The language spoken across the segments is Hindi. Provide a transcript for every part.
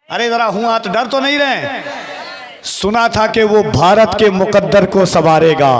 अरे जरा हूं हाथ, डर तो नहीं रहे। सुना था कि वो भारत के मुकद्दर को संवारेगा,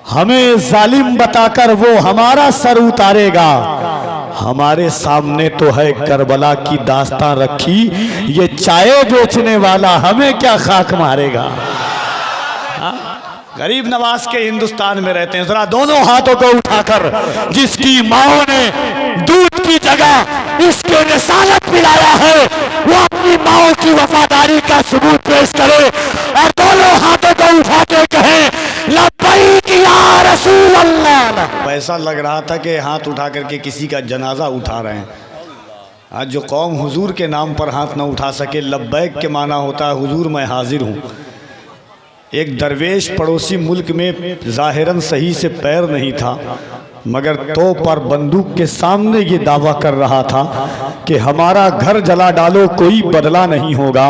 हमें जालिम बताकर वो हमारा सर उतारेगा। हमारे सामने तो है करबला की दास्तां रखी, ये चाय बेचने वाला हमें क्या खाक मारेगा। गरीब नवाज के हिंदुस्तान में रहते हैं। जरा दोनों हाथों को उठाकर जिसकी माओ ने दूध की जगह इसके रिसालत पिलाया है, वो अपनी माओ की वफादारी का सबूत पेश करे और दोनों हाथों को उठा के कहे लब्बैक या रसूल अल्लाह। ऐसा लग रहा था कि हाथ उठा करके किसी का जनाजा उठा रहे हैं। आज जो कौम हुजूर के नाम पर हाथ न उठा सके, लब्बैक के माना होता है हुजूर मैं हाजिर हूँ। एक दरवेश पड़ोसी मुल्क में ज़ाहिरन सही से पैर नहीं था, मगर तोप और बंदूक के सामने ये दावा कर रहा था कि हमारा घर जला डालो कोई बदला नहीं होगा,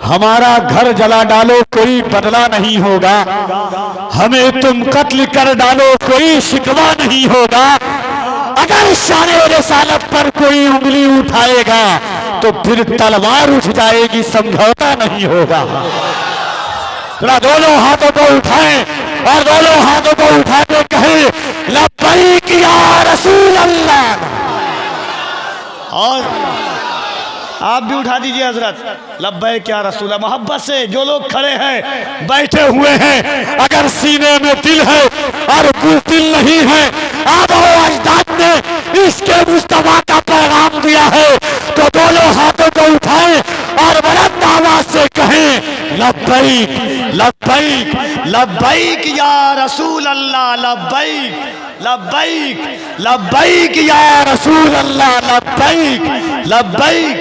हमारा घर जला डालो कोई बदला नहीं होगा, हमें तुम कत्ल कर डालो कोई शिकवा नहीं होगा। अगर शान-ए रिसालत पर कोई उंगली उठाएगा तो फिर तलवार उठ जाएगी, समझौता नहीं होगा। जरा दोनों हाथों को उठाएं और दोनों हाथों को उठा के कहे लब्बैक या रसूल अल्लाह। और आप भी उठा दीजिए हजरत, लब्बैक या रसूल अल्लाह। मोहब्बत से जो लोग खड़े हैं, बैठे हुए हैं, अगर सीने में दिल है और बुज़दिल नहीं है, आबा व अजदाद ने इसके मुस्तफा का पैगाम दिया है, तो दोनों हाथों को उठाएं और बुलंद आवाज से कहें लब्बैक लब्बैक लब्बैक या रसूल अल्लाह, लब्बैक लब्बैक लब्बैक या रसूल अल्लाह, लब्बैक लब्बैक।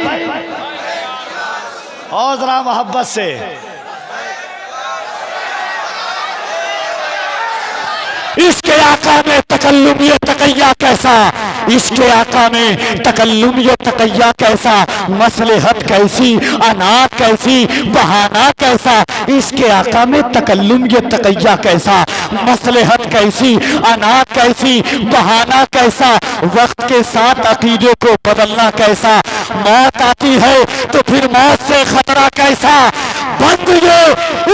और जरा मोहब्बत से इसके आका में तकल्लुम ये तकैया कैसा, इसके आका में तकल्लुम ये तकैया कैसा, मसलहत कैसी, अनाथ कैसी, बहाना कैसा। इसके आका में तकल्लुम ये तकैया कैसा, मसलहत कैसी, अनाथ कैसी, बहाना कैसा। वक्त के साथ अकीदे को बदलना कैसा, मौत आती है तो फिर मौत से खतरा कैसा। बंद ये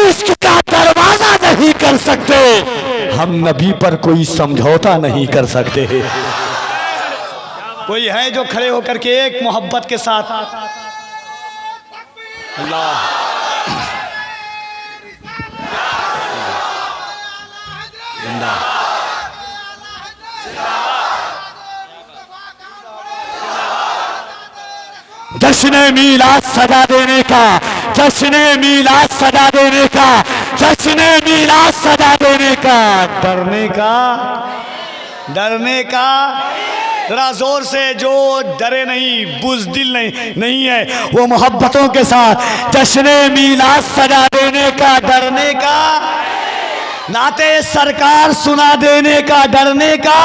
इश्क का दरवाजा नहीं कर सकते, हम नबी पर कोई समझौता नहीं कर सकते। कोई है जो खड़े होकर के एक मोहब्बत के साथ अल्लाह जिंदा जश्न मीलाद सजा देने का, जश्न मीलाद सजा देने का, जश्न मीलाद सजा देने का, डरने का, डरने का। जरा जोर से, जो डरे नहीं, बुज़दिल नहीं है, वो मोहब्बतों के साथ जश्न मीलाद सजा देने का, डरने का, नाते सरकार सुना देने का, डरने का।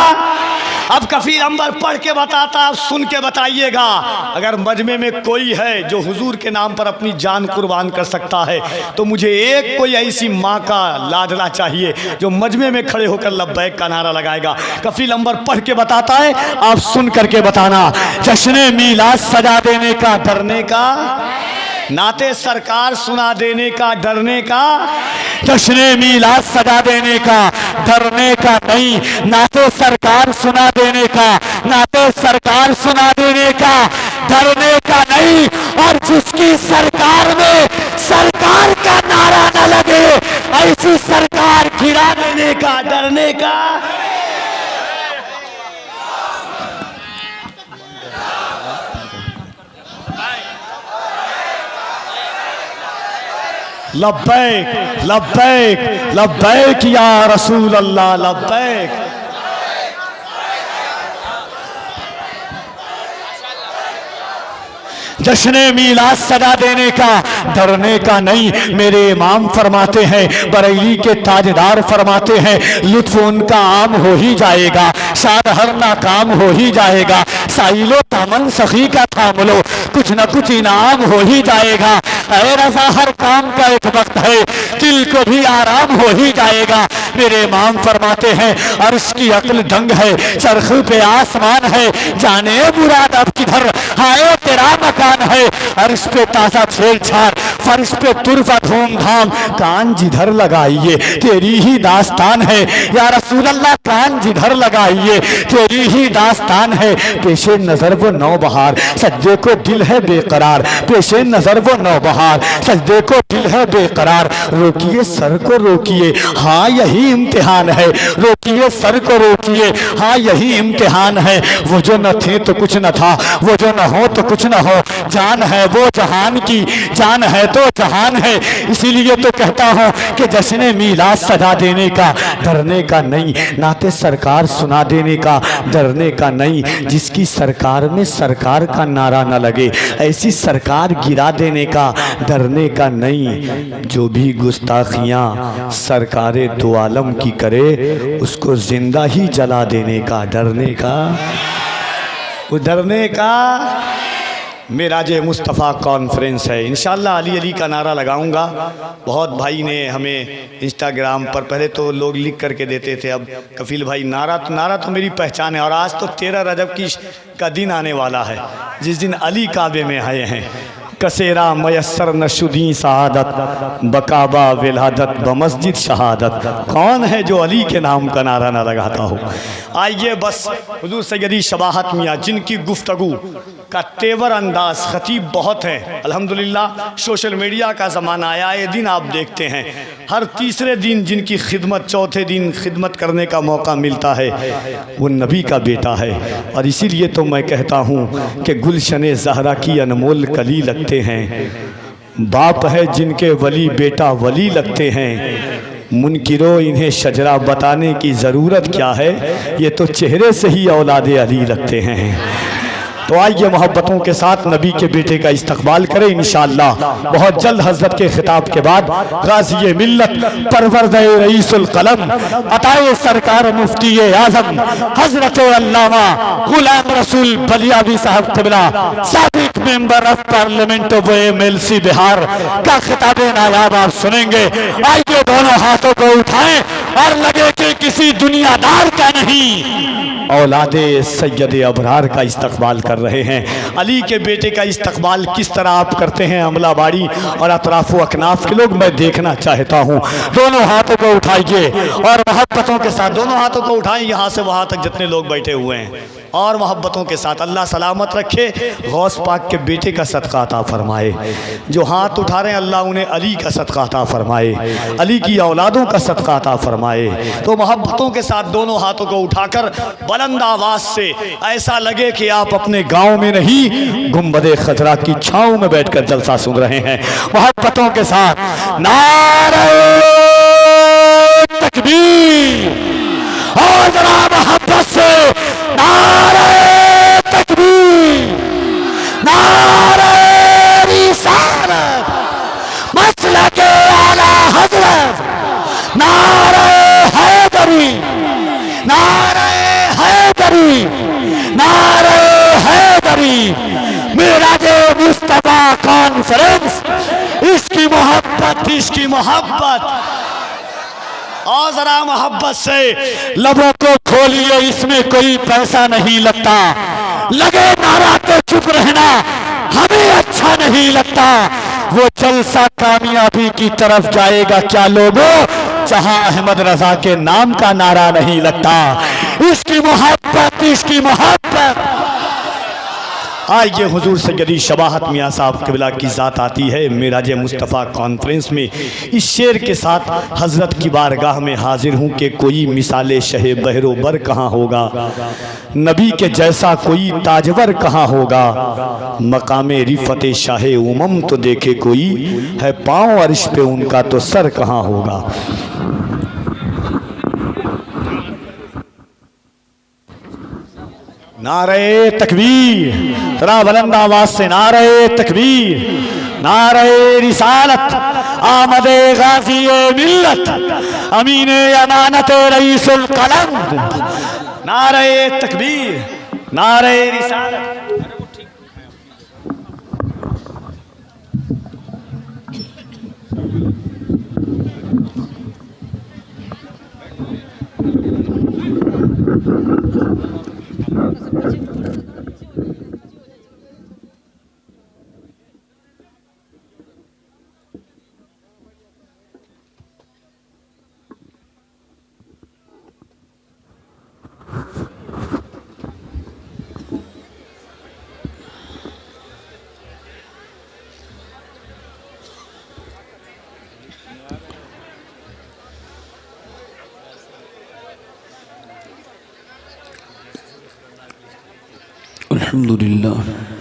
अब कफील अंबर पढ़ के बताता, आप सुन के बताइएगा। अगर मजमे में कोई है जो हुजूर के नाम पर अपनी जान कुर्बान कर सकता है, तो मुझे एक कोई ऐसी माँ का लाडला चाहिए जो मजमे में खड़े होकर लब्बैक का नारा लगाएगा। कफील अंबर पढ़ के बताता है, आप सुन करके बताना। जश्न मीलाद सजा देने का, डरने का, नाते सरकार सुना देने का, डरने का। जश्न मीलाद सजा देने का, डरने का नहीं, नाते सरकार सुना देने का, नाते सरकार सुना देने का, डरने का नहीं। और जिसकी सरकार में सरकार का नारा न लगे, ऐसी सरकार गिरा देने का, डरने का। लब्बैक लब्बैक लब्बैक या रसूल अल्लाह, लब्बैक। जश्न मीलाद सजा देने का, डरने का नहीं। मेरे इमाम फरमाते हैं, बरेली के ताजदार फरमाते हैं, लुत्फ उनका आम हो ही जाएगा, शाद हर नाकाम हो ही जाएगा। साइलो तामन सखी का थाम लो, कुछ न कुछ इनाम हो ही जाएगा। ऐ रज़ा हर काम का एक वक्त है, दिल को भी आराम हो ही जाएगा। मेरे इमाम फरमाते हैं अर्श की अक्ल दंग है, चरख पे आसमान है, जाने मुराद अब किधर, हाय तेरा मकान है। अर्श पे ताजा छेड़छाड़, फर्श पे तुरफा धूमधाम, कान जिधर लगाइए तेरी ही दास्तान है। या रसूल अल्लाह कान जिधर लगाइए तेरी ही दास्तान है। पेशे नजर वो नौबहार, सज्जे को दिल है बेकरार, पेशे नजर वो नौबहार, सज्जे को दिल है बेकरार। रोकिए सर को रोकिए, हाँ यही इम्तिहान है, रोकिए सर को रोकिए, हाँ यही इम्तिहान है। वो जो न थे तो कुछ न था, वो जो न हो तो कुछ न हो, जान है वो जहान की, जान है तो जहान है। इसीलिए तो कहता हूँ कि जश्न मीलाद सजा देने का डरने का नहीं, नाते सरकार सुना देने का डरने का नहीं। जिसकी सरकार में सरकार का नारा न लगे, ऐसी सरकार गिरा देने का डरने का नहीं। जो भी गुस्ताखियाँ सरकारे दो आलम की करे, उसको जिंदा ही जला देने का डरने का, डरने का। मेराज मुस्तफ़ा कॉन्फ्रेंस है, इंशाल्लाह अली अली का नारा लगाऊंगा। बहुत भाई ने हमें इंस्टाग्राम पर, पहले तो लोग लिख करके देते थे, अब कफील भाई नारा तो मेरी पहचान है। और आज तो 13 रजब का दिन आने वाला है, जिस दिन अली काबे में आए हैं। कसेरा मयसर नशुदी शहादत, बकाबा विलादत बमस्जिद शहादत। कौन है जो अली के नाम का नारा ना लगाता हो। आइए बस हुजूर सैयदी शबाहत मियाँ, जिनकी गुफ्तगू का तेवर अंदाज खतीब बहुत है। अल्हम्दुलिल्लाह सोशल मीडिया का ज़माना आया, ये दिन आप देखते हैं हर तीसरे दिन जिनकी खिदमत, चौथे दिन खिदमत करने का मौका मिलता है, वो नबी का बेटा है। और इसीलिए तो मैं कहता हूँ कि गुलशन ज़हरा की अनमोल कली लगते हैं। बाप है जिनके वली बेटा वली लगते हैं। मुनकिरो इन्हें शजरा बताने की ज़रूरत क्या है, ये तो चेहरे से ही औलादे अली लगते हैं। तो आइए मोहब्बतों के साथ नबी के बेटे का इस्तकबाल करें इंशाअल्लाह। बहुत जल्द हजरत के खिताब के बाद गाज़ी मिल्लत परवरदे रईसुल कलम अताए सरकार मुफ्ती आज़म हजरत अल्लामा गुलाम रसूल बलियावी साहब क़िबला साबिक member of parliament of MLC Bihar का खिताब नायाब आप सुनेंगे। आइए दोनों हाथों को उठाएं और लगे कि किसी दुनियादार का नहीं, औलादे सैयद अबरार का इस्तकबाल कर रहे हैं। अली के बेटे का इस्तकबाल किस तरह आप करते हैं अमलाबाड़ी और अतराफ़ अकनाफ के लोग, मैं देखना चाहता हूँ। दोनों हाथों को उठाइए और मोहब्बतों के साथ, दोनों हाथों को उठाएं यहाँ से वहाँ तक जितने लोग बैठे हुए हैं, और मोहब्बतों के साथ। अल्लाह सलामत रखे, गौस पाक के बेटे का सदका अता फरमाए। जो हाथ उठा रहे हैं अल्लाह उन्हें अली का सदका अता फरमाए, अली की औलादों का सदका अता फरमाए। तो मोहब्बतों के साथ दोनों हाथों को उठाकर बुलंद आवाज से ऐसा लगे कि आप अपने गांव में नहीं, गुंबदे खजरा की छांव में बैठकर जलसा सुन रहे हैं। मोहब्बतों के साथ नारे तकबीर, और जरा मोहब्बत से नारे तकबीर, नारे रिसालत, मसलके आला हज़रत, नारे हैदरी, नारे हैदरी, नारे हैदरी। मेराजे मुस्तफ़ा कॉन्फ्रेंस, इसकी मोहब्बत, इसकी मोहब्बत। और जरा मोहब्बत से लबों को खोलिए, इसमें कोई पैसा नहीं लगता। लगे नारा तो चुप रहना, हमें अच्छा नहीं लगता। वो जलसा कामयाबी की तरफ जाएगा क्या लोगों, जहां अहमद रजा के नाम का नारा नहीं लगता। इसकी मोहब्बत, इसकी मोहब्बत। आइए हुजूर सैयदी शबाहत मियाँ साहब क़िबला की ज़ात आती है मेराज मुस्तफ़ा कॉन्फ्रेंस में। इस शेर के साथ हज़रत की बारगाह में हाजिर हूँ कि कोई मिसाले शहे बहरोबर कहाँ होगा, नबी के जैसा कोई ताजवर कहाँ होगा। मकामे रिफ़त शाह उमम तो देखे कोई, है पाँव अर्श पे उनका तो सर कहाँ होगा। नारे तकबीर, जरा बुलंद आवाज से नारे तकबीर, नारे रिसालत, आमदे गाज़ी मिल्लत, अमीने अमानत रईसुल कलम। नारे तकबीर, नारे रिसालत। अल्हम्दुलिल्लाह।